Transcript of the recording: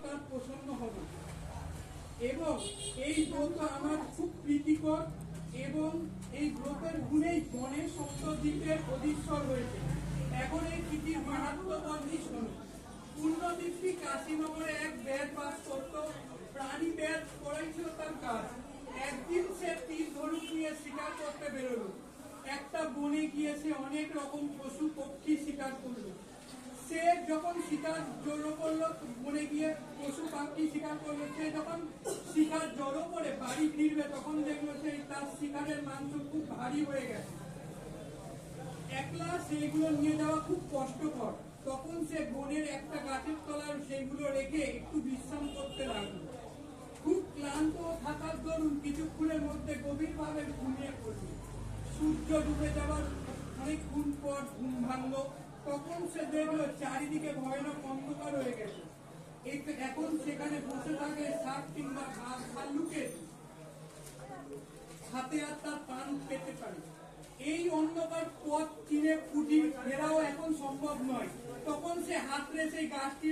তার প্রসন্ন হব এবং এই ব্রত আমার খুব প্রীতিকর এবং এই ব্রতের গুণেই গণেশ সপ্তদ্বীপের অধীশ্বর হয়েছে। এখন এই তিথির মাহাত্ম্য বর্ণি শোনো। পূর্ণদীপ্তি কাশীনগরে এক বেদ বাস করত। প্রাণী বেদ করাই ছিল তার কাজ। একদিন সে তীর ধনুক নিয়ে শিকার করতে বেরোলো। একটা বনে গিয়ে সে অনেক রকম পশু পক্ষী শিকার করলো। সে যখন শিকার জড়ো করলো, বনে গিয়ে পশু পাখি শিকার করলো, সে যখন শিকার জড়ো করে বাড়ি ফিরবে তখন দেখলো সেই তার শিকারের মাংস খুব ভারী হয়ে গেছে। একলা সেইগুলো নিয়ে যাওয়া খুব কষ্টকর। তখন সে বনের একটা গাছের তলায় সেইগুলো রেখে একটু বিশ্রাম করতে লাগলো। খুব ক্লান্ত থাকার দরুন কিছুক্ষণের মধ্যে গভীরভাবে ঘুমিয়ে পড়ল। সূর্য ডুবে যাওয়ার অনেকক্ষণ পর ঘুম ভাঙলো। তখন সে দেখলো চারিদিকে ভয়ানক অন্ধকার হয়ে গেছে। এখন সেখানে বসে থাকে সাপ কিংবা ভাল্লুকের হাতে আর তার প্রাণ পেতে পারে। এই অন্ধকার পথ চিনে কুটির ফেরাও এখন সম্ভব নয়। তখন সে হাতড়ে সেই গাছটি